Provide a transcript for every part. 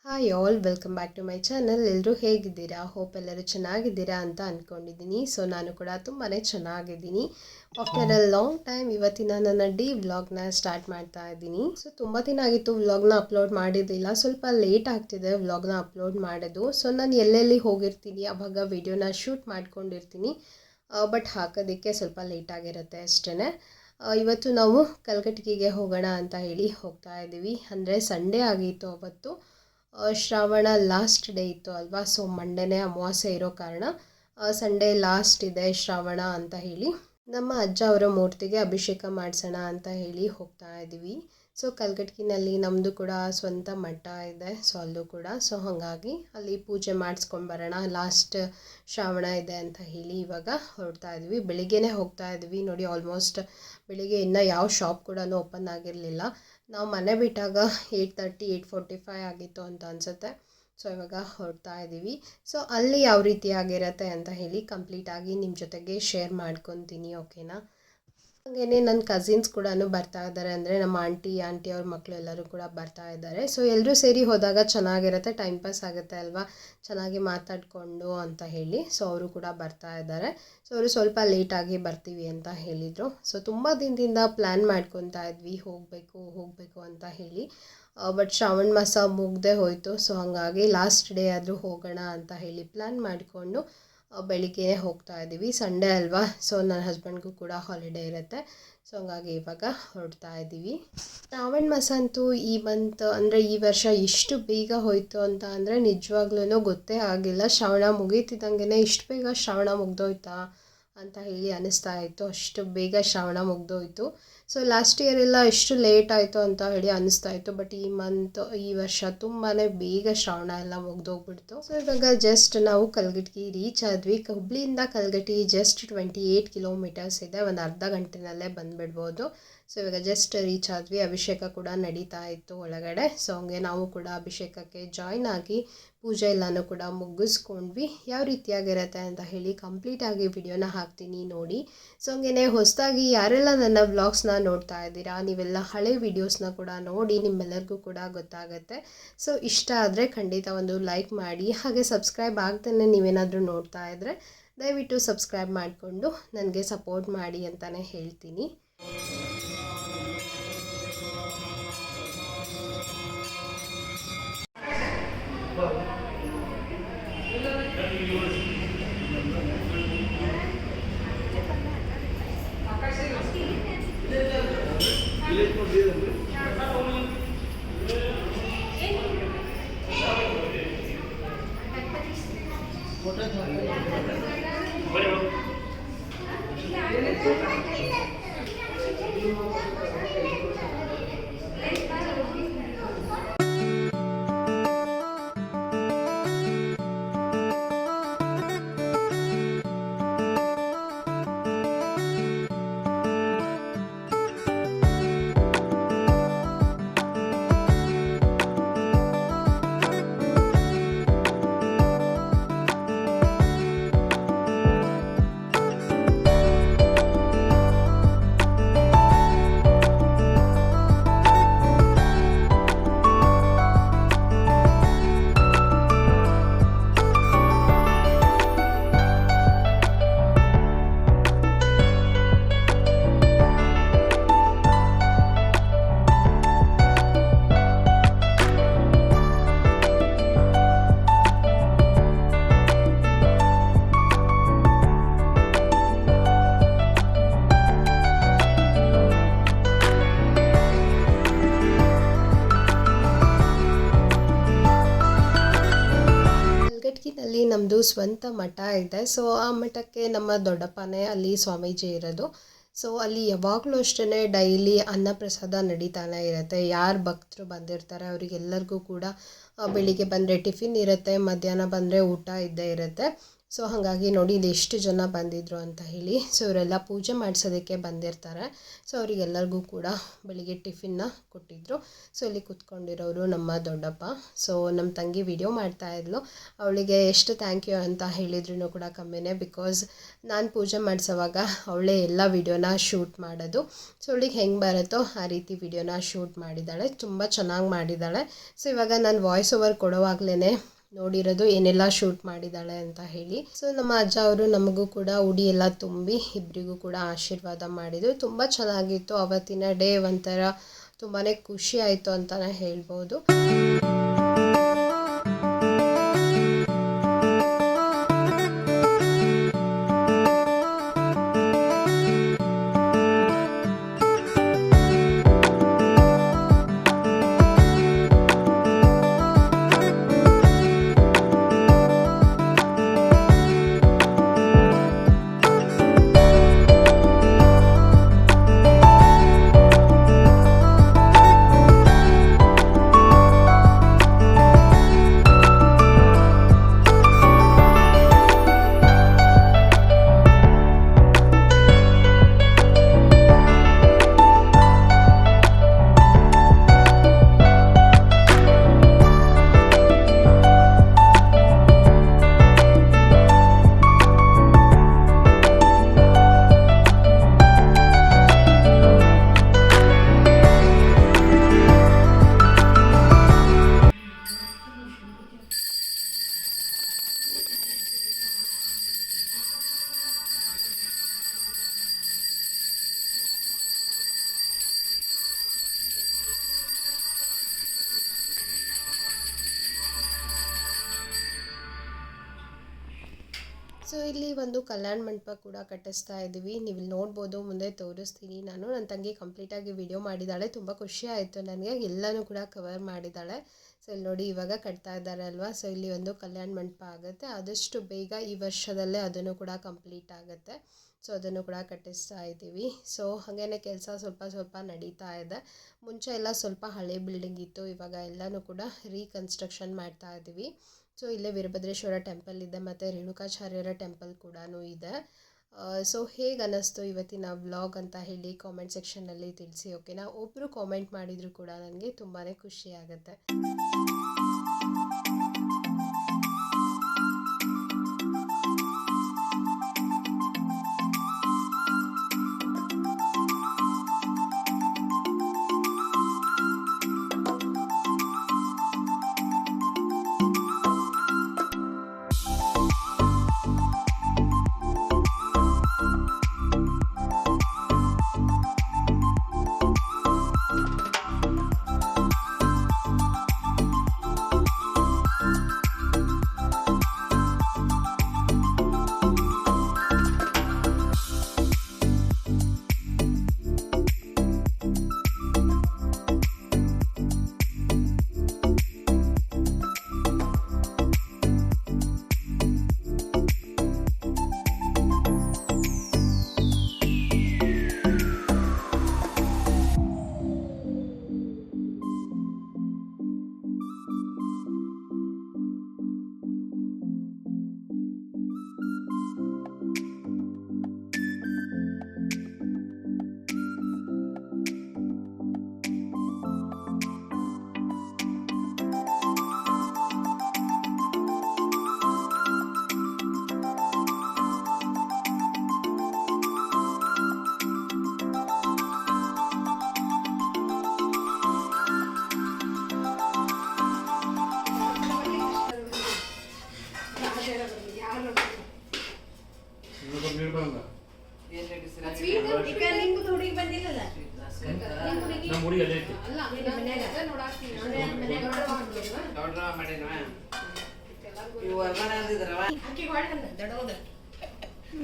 Hi all welcome back to my channel. ಎಲ್ಲರೂ ಹೇಗಿದ್ದೀರಾ? Hope ಎಲ್ಲರೂ ಚೆನ್ನಾಗಿದ್ದೀರಾ ಅಂತ ಅಂದ್ಕೊಂಡಿದ್ದೀನಿ. ಸೊ ನಾನು ಕೂಡ ತುಂಬಾ ಚೆನ್ನಾಗಿದ್ದೀನಿ. ಆಫ್ಟರ್ ಅ ಲಾಂಗ್ ಟೈಮ್ ಇವತ್ತಿನ ನನ್ನ ವ್ಲಾಗ್ನ ಸ್ಟಾರ್ಟ್ ಮಾಡ್ತಾ ಇದ್ದೀನಿ. ಸೊ ತುಂಬ ದಿನ ಆಗಿತ್ತು ವ್ಲಾಗ್ನ ಅಪ್ಲೋಡ್ ಮಾಡಿರಲಿಲ್ಲ. ಸ್ವಲ್ಪ ಲೇಟ್ ಆಗ್ತಿದೆ ವ್ಲಾಗ್ನ ಅಪ್ಲೋಡ್ ಮಾಡೋದು. ಸೊ ನಾನು ಎಲ್ಲೆಲ್ಲಿ ಹೋಗಿರ್ತೀನಿ ಆವಾಗ ವಿಡಿಯೋನ ಶೂಟ್ ಮಾಡ್ಕೊಂಡಿರ್ತೀನಿ, ಬಟ್ ಹಾಕೋದಕ್ಕೆ ಸ್ವಲ್ಪ ಲೇಟ್ ಆಗಿರುತ್ತೆ ಅಷ್ಟೇ. ಇವತ್ತು ನಾವು ಕಲ್ಗಟ್ಟಿಗೆ ಹೋಗೋಣ ಅಂತ ಹೇಳಿ ಹೋಗ್ತಾ ಇದ್ದೀವಿ. ಅಂದರೆ ಸಂಡೇ ಆಗಿತ್ತು ಅವತ್ತು. ಶ್ರಾವಣ ಲಾಸ್ಟ್ ಡೇ ಇತ್ತು ಅಲ್ವಾ, ಸೊ ಮಂಡೇನೇ ಅಮಾವಾಸ್ಯೆ ಇರೋ ಕಾರಣ ಸಂಡೇ ಲಾಸ್ಟ್ ಇದೆ ಶ್ರಾವಣ ಅಂತ ಹೇಳಿ ನಮ್ಮ ಅಜ್ಜ ಅವರ ಮೂರ್ತಿಗೆ ಅಭಿಷೇಕ ಮಾಡಿಸೋಣ ಅಂತ ಹೇಳಿ ಹೋಗ್ತಾ ಇದ್ದೀವಿ. ಸೊ ಕಲ್ಗಟ್ಟಿನಲ್ಲಿ ನಮ್ಮದು ಕೂಡ ಸ್ವಂತ ಮಠ ಇದೆ, ಸೊ ಅಲ್ಲೂ ಕೂಡ. ಸೊ ಹಾಗಾಗಿ ಅಲ್ಲಿ ಪೂಜೆ ಮಾಡಿಸ್ಕೊಂಡು ಬರೋಣ, ಲಾಸ್ಟ್ ಶ್ರಾವಣ ಇದೆ ಅಂತ ಹೇಳಿ ಇವಾಗ ಹೊರಡ್ತಾ ಇದ್ವಿ. ಬೆಳಿಗ್ಗೆನೇ ಹೋಗ್ತಾ ಇದ್ವಿ ನೋಡಿ. ಆಲ್ಮೋಸ್ಟ್ ಬೆಳಿಗ್ಗೆ ಇನ್ನೂ ಯಾವ ಶಾಪ್ ಕೂಡ ಓಪನ್ ಆಗಿರಲಿಲ್ಲ. ನಾವು ಮನೆ ಬಿಟ್ಟಾಗ 8:30 8:45 ಆಗಿತ್ತು ಅಂತ ಅನಿಸುತ್ತೆ. ಸೊ ಇವಾಗ ಹೊರಡ್ತಾ ಇದ್ದೀವಿ. ಸೊ ಅಲ್ಲಿ ಯಾವ ರೀತಿಯಾಗಿರುತ್ತೆ ಅಂತ ಹೇಳಿ ಕಂಪ್ಲೀಟಾಗಿ ನಿಮ್ಮ ಜೊತೆಗೆ ಶೇರ್ ಮಾಡ್ಕೊತೀನಿ, ಓಕೆನಾ? ಹಾಗೆಯೇ ನನ್ನ ಕಸಿನ್ಸ್ ಕೂಡ ಬರ್ತಾ ಇದ್ದಾರೆ, ಅಂದರೆ ನಮ್ಮ ಆಂಟಿ ಅವ್ರ ಮಕ್ಕಳು ಎಲ್ಲರೂ ಕೂಡ ಬರ್ತಾ ಇದ್ದಾರೆ. ಸೊ ಎಲ್ಲರೂ ಸೇರಿ ಹೋದಾಗ ಚೆನ್ನಾಗಿರುತ್ತೆ, ಟೈಮ್ ಪಾಸ್ ಆಗುತ್ತೆ ಅಲ್ವಾ, ಚೆನ್ನಾಗಿ ಮಾತಾಡಿಕೊಂಡು ಅಂತ ಹೇಳಿ. ಸೊ ಅವರು ಕೂಡ ಬರ್ತಾ ಇದ್ದಾರೆ. ಸೊ ಅವರು ಸ್ವಲ್ಪ ಲೇಟಾಗಿ ಬರ್ತೀವಿ ಅಂತ ಹೇಳಿದರು. ಸೊ ತುಂಬ ದಿನದಿಂದ ಪ್ಲ್ಯಾನ್ ಮಾಡ್ಕೊತಾ ಇದ್ವಿ ಹೋಗಬೇಕು ಅಂತ ಹೇಳಿ, ಬಟ್ ಶ್ರಾವಣ ಮಾಸ ಮುಗ್ದೇ ಹೋಯಿತು. ಸೊ ಹಾಗಾಗಿ ಲಾಸ್ಟ್ ಡೇ ಆದರೂ ಹೋಗೋಣ ಅಂತ ಹೇಳಿ ಪ್ಲ್ಯಾನ್ ಮಾಡಿಕೊಂಡು ಬೆಳಿಗ್ಗೆ ಹೋಗ್ತಾ ಇದ್ದೀವಿ. ಸಂಡೇ ಅಲ್ವಾ, ಸೊ ನನ್ನ ಹಸ್ಬೆಂಡ್ಗೂ ಕೂಡ ಹಾಲಿಡೇ ಇರುತ್ತೆ. ಸೊ ಹಂಗಾಗಿ ಇವಾಗ ಹೊರಡ್ತಾ ಇದ್ದೀವಿ. ಶ್ರಾವಣ ಮಾಸ ಅಂತೂ ಈ ಮಂತ್ ಅಂದರೆ ಈ ವರ್ಷ ಎಷ್ಟು ಬೇಗ ಹೋಯಿತು ಅಂತ ಅಂದರೆ ನಿಜವಾಗ್ಲೂ ಗೊತ್ತೇ ಆಗಿಲ್ಲ. ಶ್ರಾವಣ ಮುಗೀತಿದ್ದಂಗೆ ಇಷ್ಟು ಬೇಗ ಶ್ರಾವಣ ಮುಗ್ದೋಯ್ತಾ ಅಂತ ಹೇಳಿ ಅನ್ನಿಸ್ತಾ ಇತ್ತು. ಅಷ್ಟು ಬೇಗ ಶ್ರಾವಣ ಮುಗ್ದೋಯ್ತು. ಸೊ ಲಾಸ್ಟ್ ಇಯರ್ ಎಲ್ಲ ಎಷ್ಟು ಲೇಟ್ ಆಯಿತು ಅಂತ ಹೇಳಿ ಅನ್ನಿಸ್ತಾ ಇತ್ತು, ಬಟ್ ಈ ವರ್ಷ ತುಂಬಾ ಬೇಗ ಶ್ರಾವಣ ಎಲ್ಲ ಮುಗ್ದೋಗ್ಬಿಡ್ತು. ಸೊ ಇವಾಗ ಜಸ್ಟ್ ನಾವು ಕಲ್ಗಟ್ಟಿಗೆ ರೀಚ್ ಆದ್ವಿ. ಹುಬ್ಳಿಯಿಂದ ಕಲ್ಗಟ್ಟಿ ಜಸ್ಟ್ 28 ಕಿಲೋಮೀಟರ್ಸ್ ಇದೆ, ಒಂದು ಅರ್ಧ ಗಂಟೆನಲ್ಲೇ ಬಂದುಬಿಡ್ಬೋದು. ಸೊ ಇವಾಗ ಜಸ್ಟ್ ರೀಚ್ ಆದ್ವಿ. ಅಭಿಷೇಕ ಕೂಡ ನಡೀತಾ ಇತ್ತು ಒಳಗಡೆ. ಸೊ ಹಂಗೆ ನಾವು ಕೂಡ ಅಭಿಷೇಕಕ್ಕೆ ಜಾಯ್ನ್ ಆಗಿ ಪೂಜೆ ಎಲ್ಲನೂ ಕೂಡ ಮುಗಿಸ್ಕೊಂಡ್ವಿ. ಯಾವ ರೀತಿಯಾಗಿರುತ್ತೆ ಅಂತ ಹೇಳಿ ಕಂಪ್ಲೀಟಾಗಿ ವಿಡಿಯೋನ ಹಾಕ್ತೀನಿ ನೋಡಿ. ಸೊ ಹಂಗೆ ಹೊಸದಾಗಿ ಯಾರೆಲ್ಲ ನನ್ನ ವ್ಲಾಗ್ಸ್ನ ನೋಡ್ತಾ ಇದ್ದೀರಾ, ನೀವೆಲ್ಲ ಹಳೆ ವೀಡಿಯೋಸ್ನ ಕೂಡ ನೋಡಿ, ನಿಮ್ಮೆಲ್ಲರಿಗೂ ಕೂಡ ಗೊತ್ತಾಗುತ್ತೆ. ಸೊ ಇಷ್ಟ ಆದರೆ ಖಂಡಿತ ಒಂದು ಲೈಕ್ ಮಾಡಿ, ಹಾಗೆ ಸಬ್ಸ್ಕ್ರೈಬ್ ಆಗ್ತಾನೆ ನೀವೇನಾದರೂ ನೋಡ್ತಾ ಇದ್ದರೆ ದಯವಿಟ್ಟು ಸಬ್ಸ್ಕ್ರೈಬ್ ಮಾಡಿಕೊಂಡು ನನಗೆ ಸಪೋರ್ಟ್ ಮಾಡಿ ಅಂತಲೇ ಹೇಳ್ತೀನಿ. ನಮ್ಮದು ಸ್ವಂತ ಮಠ ಇದೆ. ಸೊ ಆ ಮಠಕ್ಕೆ ನಮ್ಮ ದೊಡ್ಡಪ್ಪನೇ ಅಲ್ಲಿ ಸ್ವಾಮೀಜಿ ಇರೋದು. ಸೊ ಅಲ್ಲಿ ಯಾವಾಗಲೂ ಅಷ್ಟೇ ಡೈಲಿ ಅನ್ನಪ್ರಸಾದ ನಡೀತಾನೆ ಇರುತ್ತೆ. ಯಾರು ಭಕ್ತರು ಬಂದಿರ್ತಾರೆ ಅವರಿಗೆಲ್ಲರಿಗೂ ಕೂಡ ಬೆಳಿಗ್ಗೆ ಬಂದರೆ ಟಿಫಿನ್ ಇರುತ್ತೆ, ಮಧ್ಯಾಹ್ನ ಬಂದರೆ ಊಟ ಇದ್ದೇ ಇರುತ್ತೆ. ಸೊ ಹಾಗಾಗಿ ನೋಡಿ ಇಲ್ಲಿ ಎಷ್ಟು ಜನ ಬಂದಿದ್ದರು ಅಂತ ಹೇಳಿ. ಸೊ ಇವರೆಲ್ಲ ಪೂಜೆ ಮಾಡಿಸೋದಕ್ಕೆ ಬಂದಿರ್ತಾರೆ. ಸೊ ಅವರಿಗೆಲ್ಲರಿಗೂ ಕೂಡ ಬೆಳಿಗ್ಗೆ ಟಿಫಿನ್ನ ಕೊಟ್ಟಿದ್ದರು. ಸೊ ಇಲ್ಲಿ ಕೂತ್ಕೊಂಡಿರೋರು ನಮ್ಮ ದೊಡ್ಡಪ್ಪ. ಸೊ ನಮ್ಮ ತಂಗಿ ವಿಡಿಯೋ ಮಾಡ್ತಾಯಿದ್ಲು. ಅವಳಿಗೆ ಎಷ್ಟು ಥ್ಯಾಂಕ್ ಯು ಅಂತ ಹೇಳಿದ್ರು ಕೂಡ ಕಮ್ಮಿನೇ, ಬಿಕಾಸ್ ನಾನು ಪೂಜೆ ಮಾಡಿಸೋವಾಗ ಅವಳೇ ಎಲ್ಲ ವಿಡಿಯೋನ ಶೂಟ್ ಮಾಡೋದು. ಸೊ ಅವಳಿಗೆ ಹೆಂಗೆ ಬರುತ್ತೋ ಆ ರೀತಿ ವಿಡಿಯೋನ ಶೂಟ್ ಮಾಡಿದ್ದಾಳೆ. ತುಂಬ ಚೆನ್ನಾಗಿ ಮಾಡಿದ್ದಾಳೆ. ಸೊ ಇವಾಗ ನಾನು ವಾಯ್ಸ್ ಓವರ್ ಕೊಡೋವಾಗಲೇ ನೋಡಿರೋದು ಏನೆಲ್ಲ ಶೂಟ್ ಮಾಡಿದ್ದಾಳೆ ಅಂತ ಹೇಳಿ. ಸೊ ನಮ್ಮ ಅಜ್ಜ ಅವರು ನಮಗೂ ಕೂಡ ಉಡಿ ಎಲ್ಲ ತುಂಬಿ ಇಬ್ಬರಿಗೂ ಕೂಡ ಆಶೀರ್ವಾದ ಮಾಡಿದರು. ತುಂಬ ಚೆನ್ನಾಗಿತ್ತು ಅವತ್ತಿನ ಡೇ. ಒಂಥರ ತುಂಬಾ ಖುಷಿ ಆಯಿತು ಅಂತಲೇ ಹೇಳ್ಬೋದು. ಸೊ ಇಲ್ಲಿ ಒಂದು ಕಲ್ಯಾಣ ಮಂಟಪ ಕೂಡ ಕಟ್ಟಿಸ್ತಾ ಇದ್ದೀವಿ. ನೀವು ಇಲ್ಲಿ ನೋಡ್ಬೋದು, ಮುಂದೆ ತೋರಿಸ್ತೀನಿ ನಾನು. ನನ್ನ ತಂಗಿ ಕಂಪ್ಲೀಟಾಗಿ ವಿಡಿಯೋ ಮಾಡಿದ್ದಾಳೆ. ತುಂಬ ಖುಷಿ ಆಯಿತು ನನಗೆ. ಎಲ್ಲನೂ ಕೂಡ ಕವರ್ ಮಾಡಿದ್ದಾಳೆ. ಸೊ ಇಲ್ಲಿ ನೋಡಿ ಇವಾಗ ಕಟ್ತಾ ಇದ್ದಾರೆ ಅಲ್ವಾ. ಸೊ ಇಲ್ಲಿ ಒಂದು ಕಲ್ಯಾಣ ಮಂಟಪ ಆಗುತ್ತೆ. ಆದಷ್ಟು ಬೇಗ ಈ ವರ್ಷದಲ್ಲೇ ಅದನ್ನು ಕೂಡ ಕಂಪ್ಲೀಟ್ ಆಗುತ್ತೆ. ಸೊ ಅದನ್ನು ಕೂಡ ಕಟ್ಟಿಸ್ತಾ ಇದ್ದೀವಿ. ಸೊ ಹಾಗೇನೆ ಕೆಲಸ ಸ್ವಲ್ಪ ನಡೀತಾ ಇದೆ. ಮುಂಚೆ ಎಲ್ಲ ಸ್ವಲ್ಪ ಹಳೆ ಬಿಲ್ಡಿಂಗ್ ಇತ್ತು. ಇವಾಗ ಎಲ್ಲನೂ ಕೂಡ ರೀಕನ್ಸ್ಟ್ರಕ್ಷನ್ ಮಾಡ್ತಾ ಇದ್ದೀವಿ. ಸೊ ಇಲ್ಲೇ ವೀರಭದ್ರೇಶ್ವರ ಟೆಂಪಲ್ ಇದೆ ಮತ್ತು ರೇಣುಕಾಚಾರ್ಯರ ಟೆಂಪಲ್ ಕೂಡ ಇದೆ. ಸೊ ಹೇಗೆ ಅನ್ನಿಸ್ತು ಇವತ್ತಿನ ವ್ಲಾಗ್ ಅಂತ ಹೇಳಿ ಕಾಮೆಂಟ್ ಸೆಕ್ಷನ್ನಲ್ಲಿ ತಿಳಿಸಿ. ಓಕೆನಾ? ಒಬ್ಬರು ಕಾಮೆಂಟ್ ಮಾಡಿದರೂ ಕೂಡ ನನಗೆ ತುಂಬಾ ಖುಷಿ ಆಗುತ್ತೆ.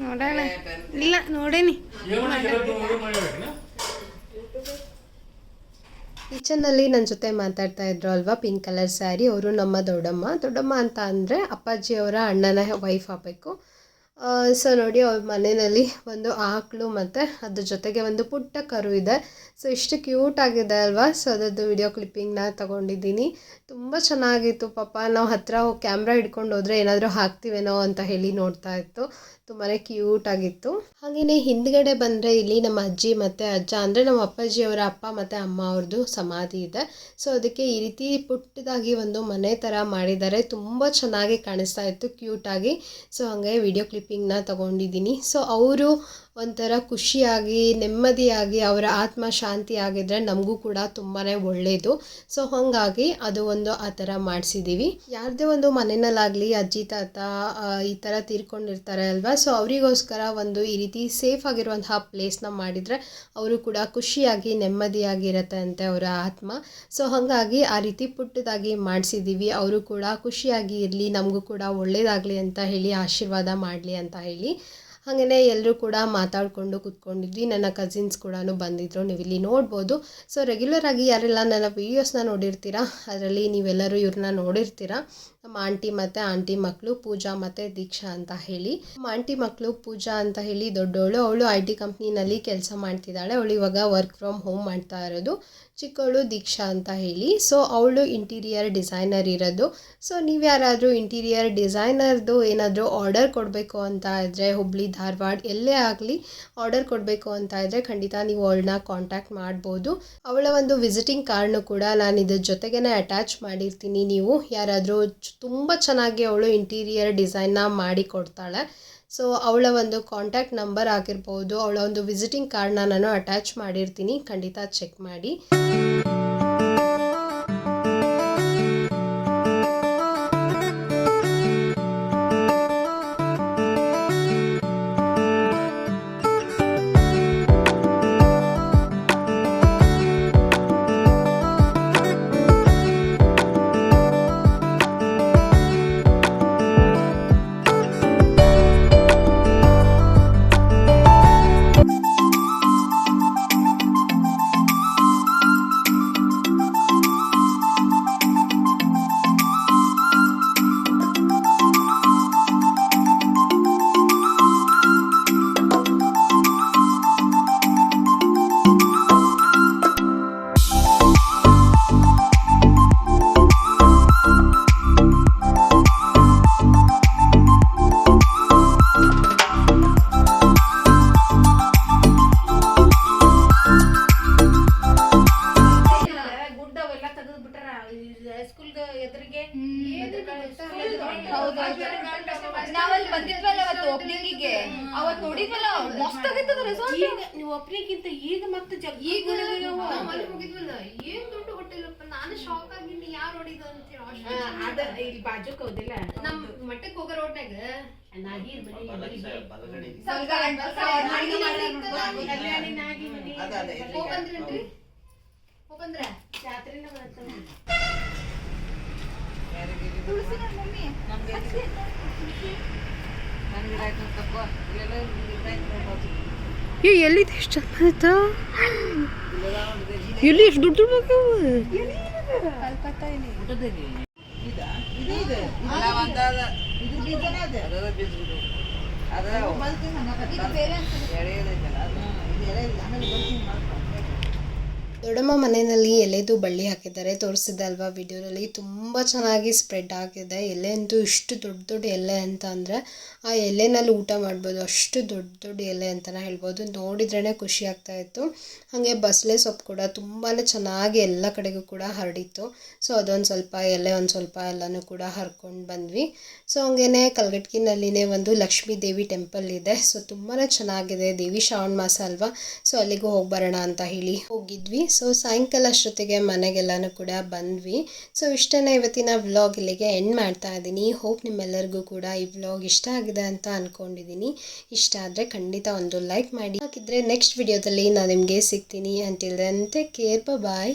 ನೋಡೋಣ ಇಲ್ಲ ನೋಡೇನಿ. ಕಿಚನ್ನಲ್ಲಿ ನನ್ನ ಜೊತೆ ಮಾತಾಡ್ತಾ ಇದ್ರು ಅಲ್ವಾ, ಪಿಂಕ್ ಕಲರ್ ಸ್ಯಾರಿ. ಅವರು ನಮ್ಮ ದೊಡ್ಡಮ್ಮ ಅಂತ ಅಂದರೆ ಅಪ್ಪಾಜಿಯವರ ಅಣ್ಣನ ವೈಫ್ ಆಗಬೇಕು. ಸೊ ನೋಡಿ, ಅವ್ರ ಮನೆಯಲ್ಲಿ ಒಂದು ಆಕಳು ಮತ್ತು ಅದ್ರ ಜೊತೆಗೆ ಒಂದು ಪುಟ್ಟ ಕರು ಇದೆ. ಸೊ ಇಷ್ಟು ಕ್ಯೂಟ್ ಆಗಿದೆ ಅಲ್ವಾ. ಸೊ ಅದರದ್ದು ವಿಡಿಯೋ ಕ್ಲಿಪ್ಪಿಂಗ್ನ ತೊಗೊಂಡಿದ್ದೀನಿ. ತುಂಬ ಚೆನ್ನಾಗಿತ್ತು. ಪಾಪ ನಾವು ಹತ್ತಿರ ಹೋಗಿ ಕ್ಯಾಮ್ರಾ ಹಿಡ್ಕೊಂಡು ಹೋದರೆ ಏನಾದರೂ ಹಾಕ್ತೀವೇನೋ ಅಂತ ಹೇಳಿ ನೋಡ್ತಾ ಇತ್ತು. ತುಂಬಾ ಕ್ಯೂಟಾಗಿತ್ತು. ಹಾಗೆಯೇ ಹಿಂದ್ಗಡೆ ಬಂದರೆ ಇಲ್ಲಿ ನಮ್ಮ ಅಜ್ಜಿ ಮತ್ತು ಅಜ್ಜ ಅಂದರೆ ನಮ್ಮ ಅಪ್ಪಾಜಿಯವರ ಅಪ್ಪ ಮತ್ತು ಅಮ್ಮ ಅವ್ರದ್ದು ಸಮಾಧಿ ಇದೆ. ಸೊ ಅದಕ್ಕೆ ಈ ರೀತಿ ಪುಟ್ಟದಾಗಿ ಒಂದು ಮನೆ ಥರ ಮಾಡಿದ್ದಾರೆ. ತುಂಬ ಚೆನ್ನಾಗಿ ಕಾಣಿಸ್ತಾ ಇತ್ತು, ಕ್ಯೂಟಾಗಿ. ಸೊ ಹಾಗೆ ವಿಡಿಯೋ ಕ್ಲಿಪ್ಪಿಂಗ್ನ ತೊಗೊಂಡಿದ್ದೀನಿ. ಸೊ ಅವರು ಒಂಥರ ಖುಷಿಯಾಗಿ ನೆಮ್ಮದಿಯಾಗಿ ಅವರ ಆತ್ಮ ಶಾಂತಿ ಆಗಿದ್ರೆ ನಮಗೂ ಕೂಡ ತುಂಬಾ ಒಳ್ಳೆಯದು. ಸೊ ಹಾಗಾಗಿ ಅದು ಒಂದು ಆ ಥರ ಮಾಡಿಸಿದ್ದೀವಿ. ಯಾರದೇ ಒಂದು ಮನೆಯಲ್ಲಾಗಲಿ ಅಜ್ಜಿ ತಾತ ಈ ಥರ ತೀರ್ಕೊಂಡಿರ್ತಾರೆ ಅಲ್ವಾ. ಸೊ ಅವರಿಗೋಸ್ಕರ ಒಂದು ಈ ರೀತಿ ಸೇಫ್ ಆಗಿರುವಂತಹ ಪ್ಲೇಸ್ನ ಮಾಡಿದರೆ ಅವರು ಕೂಡ ಖುಷಿಯಾಗಿ ನೆಮ್ಮದಿಯಾಗಿರುತ್ತೆ ಅಂತೆ ಅವರ ಆತ್ಮ. ಸೊ ಹಾಗಾಗಿ ಆ ರೀತಿ ಪುಟ್ಟದಾಗಿ ಮಾಡಿಸಿದ್ದೀವಿ. ಅವರು ಕೂಡ ಖುಷಿಯಾಗಿ ಇರಲಿ, ನಮಗೂ ಕೂಡ ಒಳ್ಳೆಯದಾಗಲಿ ಅಂತ ಹೇಳಿ ಆಶೀರ್ವಾದ ಮಾಡಲಿ ಅಂತ ಹೇಳಿ. ಹಾಗೆಯೇ ಎಲ್ಲರೂ ಕೂಡ ಮಾತಾಡಿಕೊಂಡು ಕೂತ್ಕೊಂಡಿದ್ವಿ. ನನ್ನ ಕಸಿನ್ಸ್ ಕೂಡ ಬಂದಿದ್ದರು, ನೀವು ಇಲ್ಲಿ ನೋಡ್ಬೋದು. ಸೊ ರೆಗ್ಯುಲರಾಗಿ ಯಾರೆಲ್ಲ ನನ್ನ ವೀಡಿಯೋಸ್ನ ನೋಡಿರ್ತೀರಾ ಅದರಲ್ಲಿ ನೀವೆಲ್ಲರೂ ಇವ್ರನ್ನ ನೋಡಿರ್ತೀರಾ. ನಮ್ಮ ಆಂಟಿ ಮತ್ತು ಆಂಟಿ ಮಕ್ಕಳು ಪೂಜಾ ಮತ್ತು ದೀಕ್ಷಾ ಅಂತ ಹೇಳಿ. ನಮ್ಮ ಆಂಟಿ ಮಕ್ಕಳು ಪೂಜಾ ಅಂತ ಹೇಳಿ ದೊಡ್ಡವಳು, ಅವಳು IT ಕಂಪ್ನಿನಲ್ಲಿ ಕೆಲಸ ಮಾಡ್ತಿದ್ದಾಳೆ. ಅವಳು ಇವಾಗ ವರ್ಕ್ ಫ್ರಮ್ ಹೋಮ್ ಮಾಡ್ತಾ ಇರೋದು. ಚಿಕ್ಕವಳು ದೀಕ್ಷಾ ಅಂತ ಹೇಳಿ. ಸೊ ಅವಳು ಇಂಟೀರಿಯರ್ ಡಿಸೈನರ್ ಇರೋದು. ಸೊ ನೀವು ಯಾರಾದರೂ ಇಂಟೀರಿಯರ್ ಡಿಸೈನರ್ದು ಏನಾದರೂ ಆರ್ಡರ್ ಕೊಡಬೇಕು ಅಂತ ಇದ್ದರೆ ಹುಬ್ಳಿ ಧಾರವಾಡ ಎಲ್ಲೇ ಆಗಲಿ ಆರ್ಡರ್ ಕೊಡಬೇಕು ಅಂತ ಇದ್ದರೆ ಖಂಡಿತ ನೀವು ಅವಳನ್ನ ಕಾಂಟ್ಯಾಕ್ಟ್ ಮಾಡ್ಬೋದು. ಅವಳ ಒಂದು ವಿಸಿಟಿಂಗ್ ಕಾರ್ಡ್ನು ಕೂಡ ನಾನು ಇದ್ರ ಜೊತೆಗೇ ಅಟ್ಯಾಚ್ ಮಾಡಿರ್ತೀನಿ. ನೀವು ಯಾರಾದರೂ ತುಂಬ ಚೆನ್ನಾಗಿ ಅವಳು ಇಂಟೀರಿಯರ್ ಡಿಸೈನ್ನ ಮಾಡಿ ಕೊಡ್ತಾಳೆ. ಸೊ ಅವಳ ಒಂದು ಕಾಂಟ್ಯಾಕ್ಟ್ ನಂಬರ್ ಆಗಿರ್ಬೋದು, ಅವಳ ಒಂದು ವಿಸಿಟಿಂಗ್ ಕಾರ್ಡ್ನ ನಾನು ಅಟ್ಯಾಚ್ ಮಾಡಿರ್ತೀನಿ, ಖಂಡಿತ ಚೆಕ್ ಮಾಡಿ. ನಾವಲ್ಲಿ ಬಂದಿದ್ವಲ್ಲ ಅವತ್ತು ಓಪನಿಂಗಿಗೆ, ಅವತ್ತು ನೋಡಿದ್ವಲ್ಲ ಮಸ್ತ್ ಆಗಿತ್ತು ರೆಸಾರ್ಟ್. ನೀವು ಓಪನಿಂಗ್ಗಿಂತ ಈಗ ಮತ್ತೆ ಈಗ ಹೋಗಿದ್ವಲ್ಲ, ಏನ್ ದೊಡ್ಡ ಹೋಟೆಲ್. ನಾನು ಶಾಕ್ ಆಗಿನಿ, ಯಾರು ನೋಡಿದ ಅಂತ ಅದ ಇಲ್ಲಿ ಬಾಜುಕ್ ಹೌದಿಲ್ಲ ನಮ್ ಮಟ್ಟಕ್ಕೆ ಹೋಗೋ ರೋಡ್ನಾಗ ಹೋಗಂದ್ರ ಜಾತ್ರೆನ ಎಲ್ಲಿದೆ ಎಷ್ಟು ಚಂದ ಆಯ್ತಾ, ಎಲ್ಲಿ ಎಷ್ಟು ದುಡ್ಡು ದೊಡ್ಡಮ್ಮ ಮನೆಯಲ್ಲಿ ಎಲೆದು ಬಳ್ಳಿ ಹಾಕಿದ್ದಾರೆ, ತೋರಿಸಿದೆ ಅಲ್ವಾ ವಿಡಿಯೋದಲ್ಲಿ. ತುಂಬ ಚೆನ್ನಾಗಿ ಸ್ಪ್ರೆಡ್ ಆಗಿದೆ. ಎಲೆ ಅಂತೂ ಇಷ್ಟು ದೊಡ್ಡ ದೊಡ್ಡ ಎಲೆ ಅಂತ ಅಂದರೆ ಆ ಎಲೆನಲ್ಲಿ ಊಟ ಮಾಡ್ಬೋದು, ಅಷ್ಟು ದೊಡ್ಡ ದೊಡ್ಡ ಎಲೆ ಅಂತಲೇ ಹೇಳ್ಬೋದು. ನೋಡಿದ್ರೇ ಖುಷಿ ಆಗ್ತಾಯಿತ್ತು. ಹಾಗೆ ಬಸಳೆ ಸೊಪ್ಪು ಕೂಡ ತುಂಬಾ ಚೆನ್ನಾಗಿ ಎಲ್ಲ ಕಡೆಗೂ ಕೂಡ ಹರಡಿತ್ತು. ಸೊ ಅದೊಂದು ಸ್ವಲ್ಪ ಎಲೆ ಒಂದು ಸ್ವಲ್ಪ ಎಲ್ಲನೂ ಕೂಡ ಹರ್ಕೊಂಡು ಬಂದ್ವಿ. ಸೊ ಹಂಗೇ ಕಲ್ಗಟ್ಕಿನಲ್ಲಿನೇ ಒಂದು ಲಕ್ಷ್ಮೀ ದೇವಿ ಟೆಂಪಲ್ ಇದೆ. ಸೊ ತುಂಬಾ ಚೆನ್ನಾಗಿದೆ. ದೇವಿ ಶ್ರಾವಣ ಮಾಸ ಅಲ್ವಾ, ಸೊ ಅಲ್ಲಿಗೂ ಹೋಗಿ ಬರೋಣ ಅಂತ ಹೇಳಿ ಹೋಗಿದ್ವಿ. ಸೊ ಸಾಯಂಕಾಲ ಅಷ್ಟೊತ್ತಿಗೆ ಮನೆಗೆಲ್ಲನೂ ಕೂಡ ಬಂದ್ವಿ. ಸೊ ಇಷ್ಟೇ ಇವತ್ತಿನ ವ್ಲಾಗ್ ಇಲ್ಲಿಗೆ ಎಂಡ್ ಮಾಡ್ತಾ ಇದ್ದೀನಿ. ಹೋಪ್ ನಿಮ್ಮೆಲ್ಲರಿಗೂ ಕೂಡ ಈ ವ್ಲಾಗ್ ಇಷ್ಟ ಆಗಿದೆ ಅಂತ ಅಂದ್ಕೊಂಡಿದ್ದೀನಿ. ಇಷ್ಟ ಆದರೆ ಖಂಡಿತ ಒಂದು ಲೈಕ್ ಮಾಡಿ. ಹಾಗಿದ್ರೆ ನೆಕ್ಸ್ಟ್ ವಿಡಿಯೋದಲ್ಲಿ ನಾನು ನಿಮಗೆ ಸಿಗ್ತೀನಿ. ಅಂಟಿಲ್ ದೆನ್ ಟೇಕ್ ಕೇರ್, ಬಾಯ್.